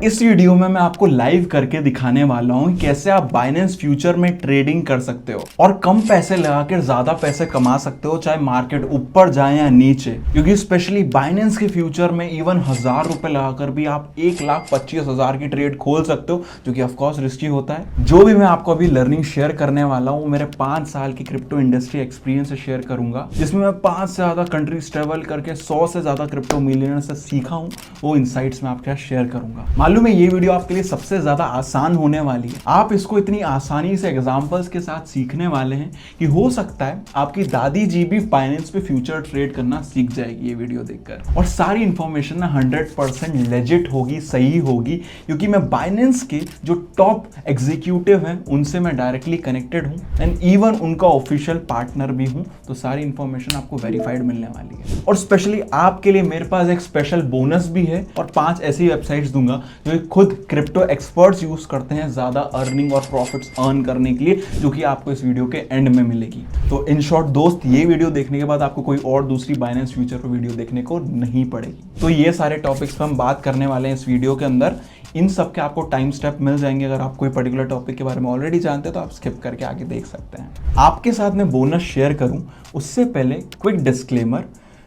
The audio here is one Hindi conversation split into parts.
इस वीडियो में मैं आपको लाइव करके दिखाने वाला हूं कि कैसे आप बाइनेंस फ्यूचर में ट्रेडिंग कर सकते हो और कम पैसे लगाकर ज्यादा पैसे कमा सकते हो, चाहे मार्केट ऊपर जाए या नीचे। क्योंकि स्पेशली बाइनेंस के फ्यूचर में इवन 1000 रुपए लगाकर भी आप 1,25,000 की ट्रेड खोल सकते हो, जो कि ऑफकोर्स रिस्की होता है। जो भी मैं आपको अभी लर्निंग शेयर करने वाला हूं, मेरे 5 साल की क्रिप्टो इंडस्ट्री एक्सपीरियंस से शेयर करूंगा, जिसमें मैं 5 से ज्यादा कंट्रीज ट्रेवल करके 100 से ज्यादा क्रिप्टो मिलियनर से सीखा हूं। वो इनसाइट्स में आपके साथ शेयर करूंगा। मालूम है ये वीडियो आपके लिए सबसे ज्यादा आसान होने वाली है। आप इसको इतनी आसानी से एग्जांपल्स के साथ सीखने वाले हैं कि हो सकता है आपकी दादी जी भी फाइनेंस पे फ्यूचर ट्रेड करना सीख जाएगी ये वीडियो देखकर। और सारी इंफॉर्मेशन ना 100% लेजिट होगी, सही होगी, क्योंकि मैं बाइनेंस के जो टॉप एग्जीक्यूटिव हैं उनसे मैं डायरेक्टली कनेक्टेड हूं एंड इवन उनका ऑफिशियल पार्टनर भी हूं। तो सारी इंफॉर्मेशन आपको वेरीफाइड मिलने वाली है। और स्पेशली आपके लिए मेरे पास एक स्पेशल बोनस भी है और 5 ऐसी वेबसाइट्स दूंगा जो खुद क्रिप्टो एक्सपर्ट्स यूज करते हैं ज्यादा अर्निंग और प्रॉफिट्स अर्न करने के लिए, जो कि आपको इस वीडियो के एंड में मिलेगी। तो इन शॉर्ट दोस्त, ये वीडियो देखने के बाद आपको कोई और दूसरी बाइनेंस फ्यूचर पर वीडियो देखने को नहीं पड़ेगी। तो ये सारे टॉपिक्स पर हम बात करने वाले हैं इस वीडियो के अंदर। इन सब के आपको टाइम स्टेप मिल जाएंगे। अगर आप कोई पर्टिकुलर टॉपिक के बारे में ऑलरेडी जानते हैं तो आप स्किप करके आगे देख सकते हैं। आपके साथ मैं बोनस शेयर करूं उससे पहले क्विक डिस्क्लेमर,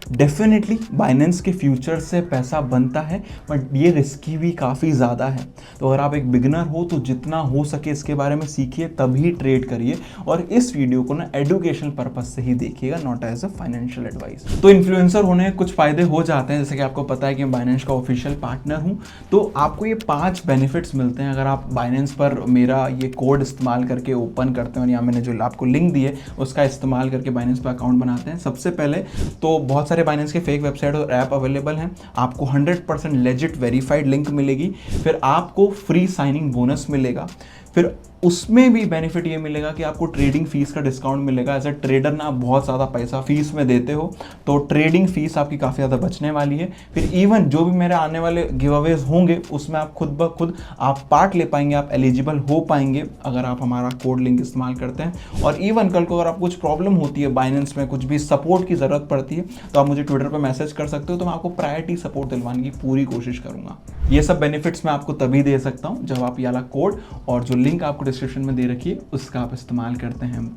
डेफिनेटली बाइनेंस के फ्यूचर से पैसा बनता है, बट ये रिस्की भी काफ़ी ज़्यादा है। तो अगर आप एक बिगिनर हो तो जितना हो सके इसके बारे में सीखिए, तभी ट्रेड करिए। और इस वीडियो को ना एजुकेशनल पर्पज से ही देखिएगा, not as a financial advice. तो इन्फ्लुएंसर होने के कुछ फ़ायदे हो जाते हैं, जैसे कि आपको पता है कि मैं बाइनेंस का ऑफिशियल पार्टनर हूँ। तो आपको ये 5 बेनिफिट्स मिलते हैं अगर आप बाइनेंस पर मेरा ये कोड इस्तेमाल करके ओपन करते हैं और यहाँ मैंने जो आपको लिंक दी है उसका इस्तेमाल करके बाइनेंस पर अकाउंट बनाते हैं। सबसे पहले तो बहुत सारे बाइनेंस के फेक वेबसाइट और ऐप अवेलेबल हैं। आपको 100% लेजिट वेरीफाइड लिंक मिलेगी। फिर आपको फ्री साइनिंग बोनस मिलेगा। फिर उसमें भी बेनिफिट ये मिलेगा कि आपको ट्रेडिंग फीस का डिस्काउंट मिलेगा। एज अ ट्रेडर ना आप बहुत ज़्यादा पैसा फीस में देते हो, तो ट्रेडिंग फीस आपकी काफ़ी ज़्यादा बचने वाली है। फिर इवन जो भी मेरे आने वाले गिव अवेज होंगे उसमें आप खुद ब खुद आप पार्ट ले पाएंगे, आप एलिजिबल हो पाएंगे अगर आप हमारा कोड लिंक इस्तेमाल करते हैं। और इवन कल को अगर आपको कुछ प्रॉब्लम होती है बाइनेंस में, कुछ भी सपोर्ट की ज़रूरत पड़ती है, तो आप मुझे ट्विटर पर मैसेज कर सकते हो, तो मैं आपको प्रायोरिटी सपोर्ट दिलवाने की पूरी कोशिश करूँगा। ये सब बेनिफिट्स मैं आपको तभी दे सकता हूँ जब आप ये वाला कोड और जो लिंक आपको डिस्क्रिप्शन में दे रखी है उसका आप इस्तेमाल करते हैं।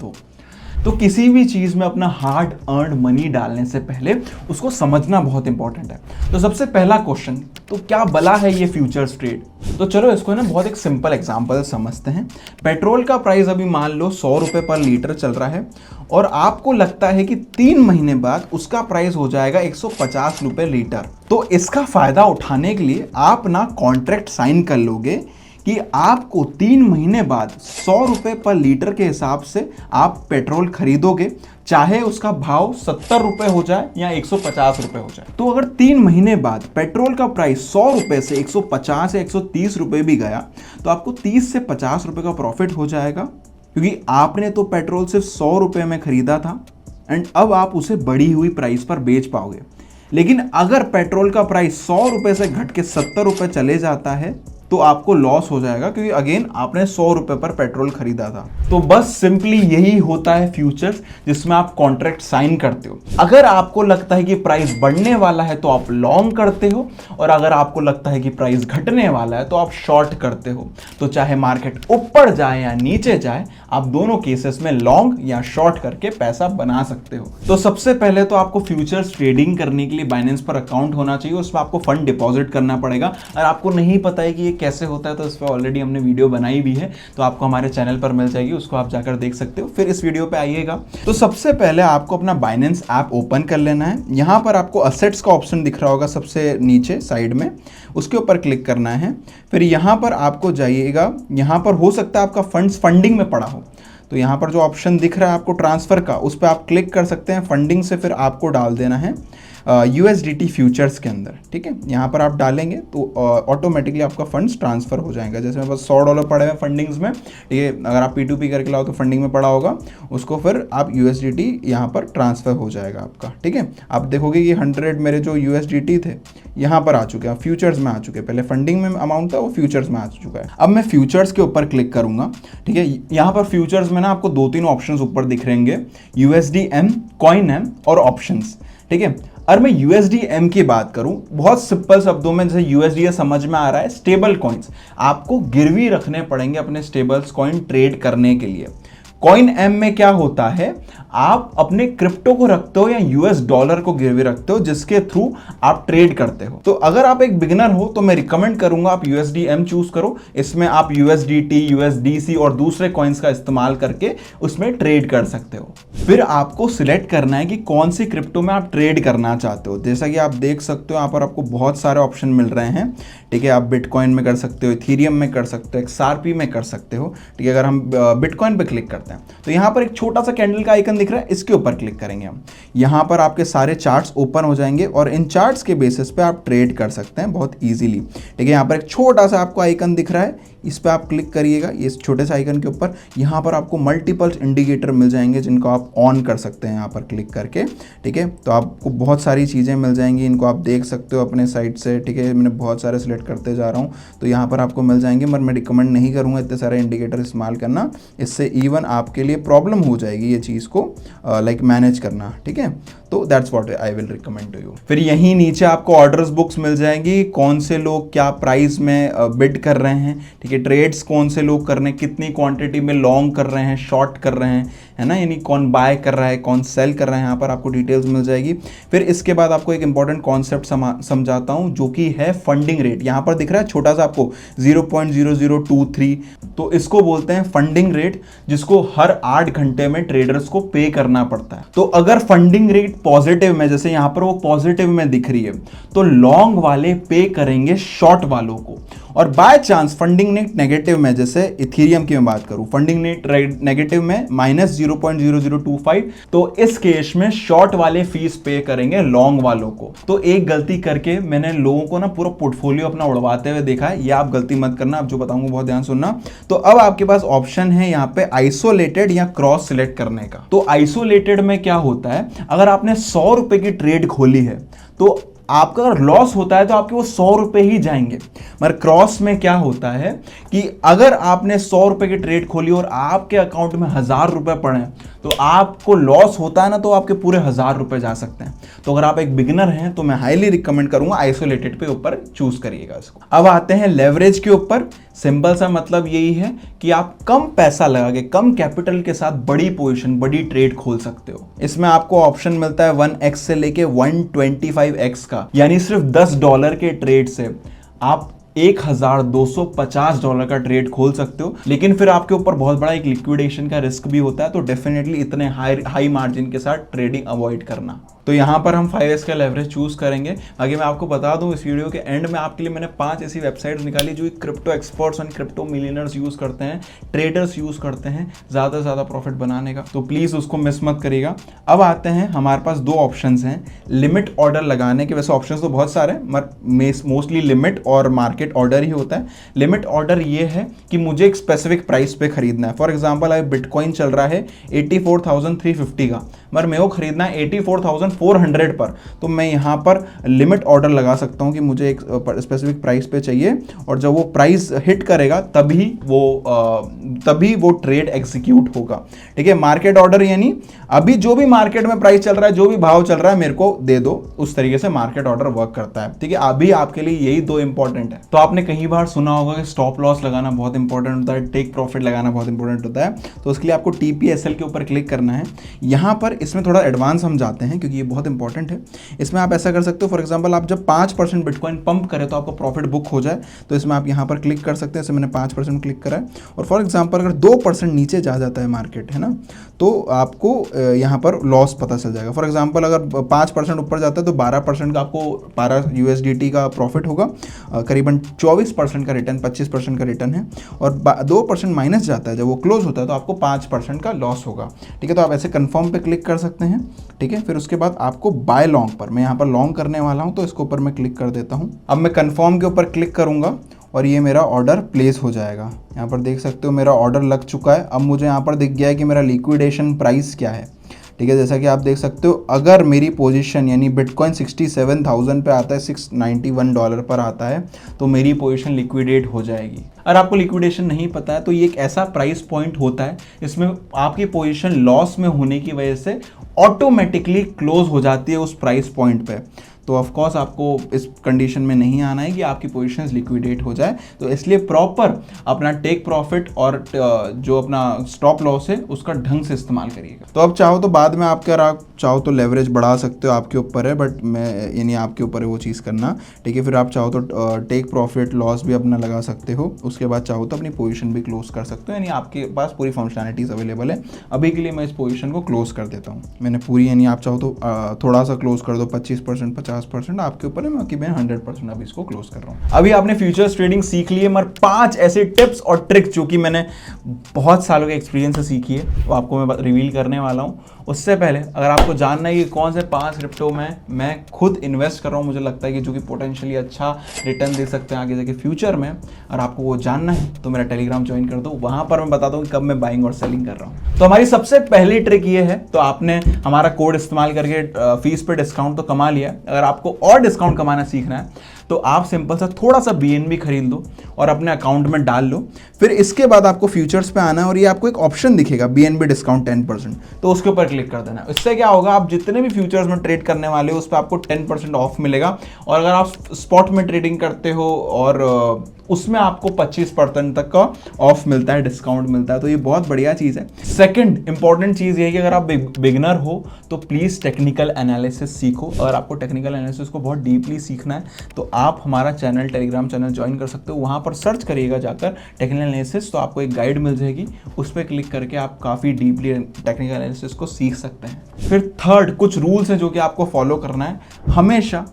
तो किसी भी चीज़ में अपना हार्ड अर्न मनी डालने से पहले उसको समझना बहुत इंपॉर्टेंट है। तो सबसे पहला क्वेश्चन, तो क्या भला है ये फ्यूचर्स ट्रेड? तो चलो इसको ना बहुत एक सिंपल एग्जांपल समझते हैं। पेट्रोल का प्राइस अभी मान लो 100 रुपये पर लीटर चल रहा है और आपको लगता है कि 3 महीने बाद उसका प्राइस हो जाएगा 150 रुपये लीटर। तो इसका फायदा उठाने के लिए आप ना कॉन्ट्रैक्ट साइन कर लोगे कि आपको 3 महीने बाद 100 रुपये पर लीटर के हिसाब से आप पेट्रोल खरीदोगे, चाहे उसका भाव 70 रुपये हो जाए या 150 रुपये हो जाए। तो अगर 3 महीने बाद पेट्रोल का प्राइस 100 रुपये से 150 या 130 रुपये भी गया, तो आपको 30 से 50 रुपये का प्रॉफिट हो जाएगा, क्योंकि आपने तो पेट्रोल सिर्फ 100 रुपये में खरीदा था एंड अब आप उसे बढ़ी हुई प्राइस पर बेच पाओगे। लेकिन अगर पेट्रोल का प्राइस 100 रुपये से घट के 70 रुपये चले जाता है तो आपको लॉस हो जाएगा, क्योंकि अगेन आपने 100 रुपये पर पेट्रोल खरीदा था। तो बस सिंपली यही होता है फ्यूचर्स, जिसमें आप कॉन्ट्रैक्ट साइन करते हो। अगर आपको लगता है कि प्राइस बढ़ने वाला है तो आप लॉन्ग करते हो, और अगर आपको लगता है कि प्राइस घटने वाला है तो आप शॉर्ट करते हो। तो चाहे मार्केट ऊपर जाए या नीचे जाए, आप दोनों केसेस में लॉन्ग या शॉर्ट करके पैसा बना सकते हो। तो सबसे पहले तो आपको फ्यूचर्स ट्रेडिंग करने के लिए बाइनेंस पर अकाउंट होना चाहिए, उसमें आपको फंड डिपॉजिट करना पड़ेगा। अगर आपको नहीं पता है कि ये कैसे होता है तो इस पर ऑलरेडी हमने वीडियो बनाई भी है, तो आपको हमारे चैनल पर मिल जाएगी, उसको आप जाकर देख सकते हो। फिर इस वीडियो पे आइएगा। तो सबसे पहले आपको अपना बाइनेंस ऐप ओपन कर लेना है। यहाँ पर आपको असेट्स का ऑप्शन दिख रहा होगा सबसे नीचे साइड में, उसके ऊपर क्लिक करना है। फिर यहाँ पर आपको जाइएगा, यहाँ पर हो सकता है आपका फंड्स फंडिंग में पड़ा हो, तो यहाँ पर जो ऑप्शन दिख रहा है आपको ट्रांसफ़र का, उस पर आप क्लिक कर सकते हैं। फंडिंग से फिर आपको डाल देना है USDT फ्यूचर्स के अंदर, ठीक है। यहाँ पर आप डालेंगे तो ऑटोमेटिकली आपका फंड्स ट्रांसफ़र हो जाएगा। जैसे मेरे पास $100 पड़े हुए फंडिंग्स में, ठीक है, अगर आप P2P करके लाओ तो फंडिंग में पड़ा होगा, उसको फिर आप USDT यहाँ पर ट्रांसफ़र हो जाएगा आपका, ठीक है। आप देखोगे कि 100 मेरे जो USDT थे यहाँ पर आ चुके हैं, फ्यूचर्स में आ चुके हैं। पहले फंडिंग में अमाउंट था, वो फ्यूचर्स में आ चुका है। अब मैं फ्यूचर्स के ऊपर क्लिक करूँगा, ठीक है। यहाँ पर फ्यूचर्स में ना आपको 2-3 ऑप्शंस ऊपर दिख रहेंगे, USDM, CoinM और ऑप्शंस, ठीक है। और मैं USDM की बात करूं, बहुत सिंपल शब्दों में, जैसे USD समझ में आ रहा है, स्टेबल कॉइन्स आपको गिरवी रखने पड़ेंगे अपने स्टेबल्स कॉइन ट्रेड करने के लिए। कॉइन एम में क्या होता है, आप अपने क्रिप्टो को रखते हो या US डॉलर को गिरवी रखते हो जिसके थ्रू आप ट्रेड करते हो। तो अगर आप एक बिगिनर हो तो मैं रिकमेंड करूंगा आप USDM चूज करो। इसमें आप USDT, USDC और दूसरे कॉइन्स का इस्तेमाल करके उसमें ट्रेड कर सकते हो। फिर आपको सिलेक्ट करना है कि कौन सी क्रिप्टो में आप ट्रेड करना चाहते हो। जैसा कि आप देख सकते हो यहाँ पर आपको बहुत सारे ऑप्शन मिल रहे हैं, ठीक है। आप बिटकॉइन में कर सकते हो, इथेरियम में कर सकते हो, XRP में कर सकते हो, ठीक है। अगर हम बिटकॉइन पे क्लिक करते हैं तो यहाँ पर एक छोटा सा कैंडल का आइकन दिख रहा है, इसके ऊपर क्लिक करेंगे हम। यहाँ पर आपके सारे चार्ट्स ओपन हो जाएंगे और इन चार्ट्स के बेसिस पे आप ट्रेड कर सकते हैं बहुत इजीली, ठीक है। यहाँ पर एक छोटा सा आपको आइकन दिख रहा है, इस पर आप क्लिक करिएगा। इस छोटे से आइकन के ऊपर यहाँ पर आपको मल्टीपल इंडिकेटर मिल जाएंगे जिनको आप ऑन कर सकते हैं यहाँ पर क्लिक करके, ठीक है। तो आपको बहुत सारी चीज़ें मिल जाएंगी, इनको आप देख सकते हो अपने साइट से, ठीक है। मैंने बहुत सारे सिलेक्ट करते जा रहा हूँ तो यहाँ पर आपको मिल जाएंगे, मगर मैं रिकमेंड नहीं करूँगा इतने सारे इंडिकेटर इस्तेमाल करना, इससे इवन आपके लिए प्रॉब्लम हो जाएगी ये चीज़ को लाइक मैनेज करना, ठीक है। तो that's what I will recommend to you. फिर यहीं नीचे आपको ऑर्डर्स बुक्स मिल जाएंगी, कौन से लोग क्या प्राइस में बिड कर रहे हैं, ठीक है। ट्रेड्स कौन से लोग कर रहे हैं, कितनी क्वांटिटी में लॉन्ग कर रहे हैं, शॉर्ट कर रहे हैं, है ना, यानी कौन बाय कर रहा है, कौन सेल कर रहा है, यहाँ पर आपको डिटेल्स मिल जाएगी। फिर इसके बाद आपको एक इंपॉर्टेंट कॉन्सेप्ट समझाता हूँ जो कि है फंडिंग रेट। यहाँ पर दिख रहा है छोटा सा आपको 0.0023, तो इसको बोलते हैं फंडिंग रेट, जिसको हर 8 घंटे में ट्रेडर्स को पे करना पड़ता है। तो अगर फंडिंग रेट पॉजिटिव में, जैसे यहाँ पर वो पॉजिटिव में दिख रही है, तो लॉन्ग वाले पे करेंगे शॉर्ट वालों को। और by chance funding rate negative में, जैसे इथेरियम की मैं बात करूं, फंडिंग रेट नेगेटिव में -0.0025, तो इस केस में शॉर्ट वाले फीस पे करेंगे लॉन्ग वालों को। तो एक गलती करके मैंने लोगों को ना पूरा पोर्टफोलियो अपना उड़वाते हुए देखा है, ये आप गलती मत करना। अब जो बताऊंगा बहुत ध्यान सुनना। तो अब आपके पास ऑप्शन है यहाँ पे आइसोलेटेड या क्रॉस सिलेक्ट करने का। तो आइसोलेटेड में क्या होता है, अगर आपने 100 रुपए की ट्रेड खोली है तो आपका अगर लॉस होता है तो आपके वो 100 रुपए ही जाएंगे। मगर क्रॉस में क्या होता है कि अगर आपने 100 रुपए की ट्रेड खोली और आपके अकाउंट में 1000 रुपए पड़े तो आपको लॉस होता है ना, तो आपके पूरे 1000 रुपए जा सकते हैं। तो अगर आप एक बिगिनर हैं तो मैं हाईली रिकमेंड करूंगा आइसोलेटेड पे ऊपर चूज करिएगा इसको। अब आते हैं लेवरेज के ऊपर। सिंपल सा मतलब यही है कि आप कम पैसा लगा के, कम कैपिटल के साथ बड़ी पोजीशन, बड़ी ट्रेड खोल सकते हो। इसमें आपको ऑप्शन मिलता है 1x से लेके 125x का, यानी सिर्फ $10 के ट्रेड से आप $1250 का ट्रेड खोल सकते हो। लेकिन फिर आपके ऊपर बहुत बड़ा एक लिक्विडेशन का रिस्क भी होता है, तो डेफिनेटली इतने हाई मार्जिन के साथ ट्रेडिंग अवॉइड करना। तो यहाँ पर हम 5x का लेवरेज चूज करेंगे। आगे मैं आपको बता दूं, इस वीडियो के एंड में आपके लिए मैंने 5 ऐसी वेबसाइट्स निकाली जो क्रिप्टो एक्सपर्ट्स और क्रिप्टो मिलियनर्स यूज करते हैं, ट्रेडर्स यूज करते हैं ज़्यादा से ज़्यादा प्रॉफिट बनाने का। तो प्लीज़ उसको मिस मत करिएगा। अब आते हैं, हमारे पास 2 ऑप्शंस हैं लिमिट ऑर्डर लगाने के। वैसे ऑप्शंस तो बहुत सारे हैं, मगर मोस्टली लिमिट और मार्केट ऑर्डर ही होता है। लिमिट ऑर्डर ये है कि मुझे एक स्पेसिफिक प्राइस पे खरीदना है। फॉर एग्जाम्पल, अगर बिटकॉइन चल रहा है 84,350 का, मगर मेरे को खरीदना है 84,400 पर, तो मैं यहाँ पर लिमिट ऑर्डर लगा सकता हूँ कि मुझे एक स्पेसिफिक प्राइस पे चाहिए, और जब वो प्राइस हिट करेगा तभी वो ट्रेड एग्जीक्यूट होगा, ठीक है। मार्केट ऑर्डर यानी अभी जो भी मार्केट में प्राइस चल रहा है, जो भी भाव चल रहा है, मेरे को दे दो, उस तरीके से मार्केट ऑर्डर वर्क करता है, ठीक है। अभी आपके लिए यही 2 इंपॉर्टेंट है। तो आपने कई बार सुना होगा कि स्टॉप लॉस लगाना बहुत इंपॉर्टेंट होता है, टेक प्रॉफिट लगाना बहुत इंपॉर्टेंट होता है। तो उसके लिए आपको TPSL के ऊपर क्लिक करना है। यहाँ पर इसमें थोड़ा एडवांस हम जाते हैं क्योंकि ये बहुत इंपॉर्टेंट है। इसमें आप ऐसा कर सकते हो, फॉर एग्जांपल आप जब 5% बिटकॉइन पंप करें तो आपको प्रॉफिट बुक हो जाए, तो इसमें आप यहाँ पर क्लिक कर सकते हैं। इसमें मैंने 5% क्लिक करा है, और फॉर एग्जांपल अगर 2% नीचे जा जाता है मार्केट, है ना, तो आपको यहाँ पर लॉस पता चल जाएगा। फॉर एग्जांपल अगर 5% ऊपर जाता है तो 12% का आपको 12 USDT का प्रॉफिट होगा, करीबन 24% का रिटर्न, 25% का रिटर्न है, और 2% माइनस जाता है, जब वो क्लोज होता है तो आपको 5% का लॉस होगा, ठीक है। तो आप ऐसे कंफर्म पे क्लिक कर सकते हैं, ठीक है। फिर उसके बाद आपको बाय लॉन्ग पर, मैं यहाँ पर लॉन्ग करने वाला हूँ तो इसके ऊपर मैं क्लिक कर देता हूँ। अब मैं कंफर्म के ऊपर क्लिक करूँगा और ये मेरा ऑर्डर प्लेस हो जाएगा। यहाँ पर देख सकते हो मेरा ऑर्डर लग चुका है। अब मुझे यहाँ पर दिख गया है कि मेरा लिक्विडेशन प्राइस क्या है, ठीक है, जैसा कि आप देख सकते हो अगर मेरी पोजीशन यानी बिटकॉइन 67,000 पे आता है, $691 पर आता है, तो मेरी पोजीशन लिक्विडेट हो जाएगी। अगर आपको लिक्विडेशन नहीं पता है तो ये एक ऐसा प्राइस पॉइंट होता है इसमें आपकी पोजीशन लॉस में होने की वजह से ऑटोमेटिकली क्लोज हो जाती है उस प्राइस पॉइंट पे। तो ऑफ कोर्स आपको इस कंडीशन में नहीं आना है कि आपकी पोजीशंस लिक्विडेट हो जाए, तो इसलिए प्रॉपर अपना टेक प्रॉफिट और जो अपना स्टॉप लॉस है उसका ढंग से इस्तेमाल करिएगा। तो अब चाहो तो बाद में आप चाहो तो लेवरेज बढ़ा सकते हो, आपके ऊपर है, बट मैं यानी आपके ऊपर है वो चीज़ करना, ठीक है। फिर आप चाहो तो टेक प्रॉफिट लॉस भी अपना लगा सकते हो, उसके बाद चाहो तो अपनी पोजीशन भी क्लोज कर सकते हो, यानी आपके पास पूरी फंक्शनैलिटीज़ अवेलेबल है। अभी के लिए मैं इस पोजीशन को क्लोज कर देता हूँ, मैंने पूरी, यानी आप चाहो तो थोड़ा सा क्लोज कर दो, 25%, 50%, आपके ऊपर है, बाकी मैं 100% अभी इसको क्लोज कर रहा हूँ। अभी आपने फ्यूचर्स ट्रेडिंग सीख ली है, मगर 5 ऐसे टिप्स और ट्रिक्स जो कि मैंने बहुत सालों के एक्सपीरियंस से सीखी है वो आपको मैं रिवील करने वाला हूँ। उससे पहले अगर आपको जानना है कि कौन से 5 क्रिप्टो में मैं खुद इन्वेस्ट कर रहा हूँ, मुझे लगता है कि जो कि पोटेंशियली अच्छा रिटर्न दे सकते हैं आगे जाके फ्यूचर में, और आपको वो जानना है तो मेरा टेलीग्राम ज्वाइन कर दो, वहाँ पर मैं बताता हूँ कि कब मैं बाइंग और सेलिंग कर रहा हूँ। तो हमारी सबसे पहली ट्रिक ये है, तो आपने हमारा कोड इस्तेमाल करके फीस पे डिस्काउंट तो कमा लिया। अगर आपको और डिस्काउंट कमाना सीखना है तो आप सिंपल सा थोड़ा सा BNB खरीद लो और अपने अकाउंट में डाल लो। फिर इसके बाद आपको फ्यूचर्स पे आना है और ये आपको एक ऑप्शन दिखेगा BNB डिस्काउंट 10%, तो उसके ऊपर क्लिक कर देना। इससे क्या होगा, आप जितने भी फ्यूचर्स में ट्रेड करने वाले हो उस पर आपको 10% ऑफ मिलेगा, और अगर आप स्पॉट में ट्रेडिंग करते हो और उसमें आपको 25% तक का ऑफ मिलता है, डिस्काउंट मिलता है, तो ये बहुत बढ़िया चीज़ है। सेकंड इंपॉर्टेंट चीज़ ये है कि अगर आप बिगनर हो तो प्लीज़ टेक्निकल एनालिसिस सीखो। अगर आपको टेक्निकल एनालिसिस को बहुत डीपली सीखना है तो आप हमारा चैनल, टेलीग्राम चैनल ज्वाइन कर सकते हो। वहाँ पर सर्च करिएगा जाकर टेक्निकल एनालिसिस, तो आपको एक गाइड मिल जाएगी, उस पर क्लिक करके आप काफ़ी डीपली टेक्निकल एनालिसिस को सीख सकते हैं। फिर थर्ड, कुछ रूल्स हैं जो कि आपको फॉलो करना है। हमेशा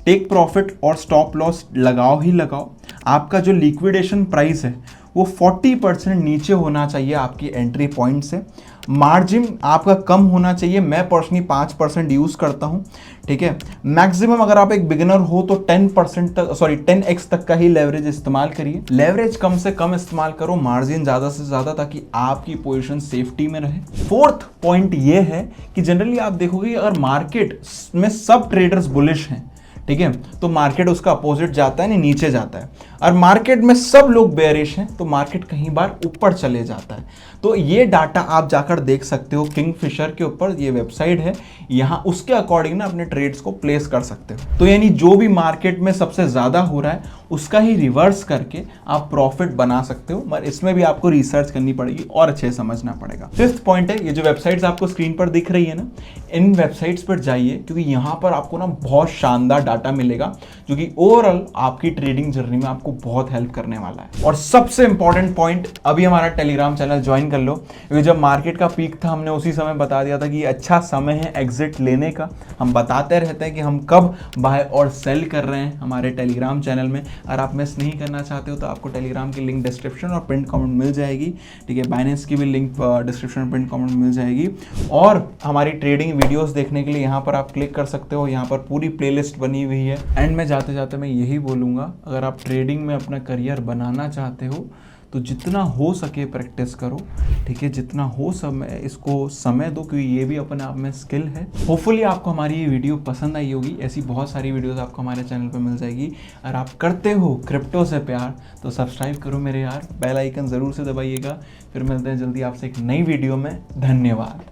टेक प्रॉफिट और स्टॉप लॉस लगाओ ही लगाओ। आपका जो लिक्विडेशन प्राइस है वो 40% नीचे होना चाहिए आपकी एंट्री पॉइंट से। मार्जिन आपका कम होना चाहिए, मैं पर्सनली 5% यूज़ करता हूँ, ठीक है। मैक्सिमम अगर आप एक बिगिनर हो तो 10x तक का ही लेवरेज इस्तेमाल करिए। लेवरेज कम से कम इस्तेमाल करो, मार्जिन ज़्यादा से ज़्यादा, ताकि आपकी पोजीशन सेफ्टी में रहे। फोर्थ पॉइंट ये है कि जनरली आप देखोगे अगर मार्केट में सब ट्रेडर्स बुलिश हैं, ठीक है, तो मार्केट उसका अपोजिट जाता है, नहीं नीचे जाता है। और मार्केट में सब लोग बेयरिश हैं तो मार्केट कहीं बार ऊपर चले जाता है। तो ये डाटा आप जाकर देख सकते हो, किंगफिशर के ऊपर ये वेबसाइट है, यहाँ उसके अकॉर्डिंग ना अपने ट्रेड्स को प्लेस कर सकते हो। तो यानी जो भी मार्केट में सबसे ज़्यादा हो रहा है उसका ही रिवर्स करके आप प्रॉफिट बना सकते हो, मगर इसमें भी आपको रिसर्च करनी पड़ेगी और अच्छे समझना पड़ेगा। फिफ्थ पॉइंट है, ये जो वेबसाइट्स आपको स्क्रीन पर दिख रही है ना, इन वेबसाइट्स पर जाइए, क्योंकि यहाँ पर आपको ना बहुत शानदार डाटा मिलेगा जो कि ओवरऑल आपकी ट्रेडिंग जर्नी में आपको बहुत हेल्प करने वाला है। और सबसे इंपॉर्टेंट पॉइंट, अभी हमारा टेलीग्राम चैनल ज्वाइन कर लो, क्योंकि जब मार्केट का पीक था हमने उसी समय बता दिया था कि अच्छा समय है एग्जिट लेने का। हम बताते रहते हैं कि हम कब बाय और सेल कर रहे हैं हमारे टेलीग्राम चैनल में। अगर आप मिस नहीं करना चाहते हो तो आपको टेलीग्राम की लिंक डिस्क्रिप्शन और पिन कमेंट मिल जाएगी, ठीक है। बाइनेंस की भी लिंक डिस्क्रिप्शन और पिन कमेंट मिल जाएगी। और हमारी ट्रेडिंग वीडियोस देखने के लिए यहाँ पर आप क्लिक कर सकते हो, यहाँ पर पूरी प्लेलिस्ट बनी हुई है। एंड में जाते जाते मैं यही बोलूँगा, अगर आप ट्रेडिंग में अपना करियर बनाना चाहते हो तो जितना हो सके प्रैक्टिस करो, ठीक है, जितना हो समय इसको समय दो, क्योंकि ये भी अपने आप में स्किल है। होपफुली आपको हमारी ये वीडियो पसंद आई होगी। ऐसी बहुत सारी वीडियोस आपको हमारे चैनल पे मिल जाएगी। अगर आप करते हो क्रिप्टो से प्यार तो सब्सक्राइब करो मेरे यार, बेल आइकन ज़रूर से दबाइएगा। फिर मिलते हैं जल्दी आपसे एक नई वीडियो में। धन्यवाद।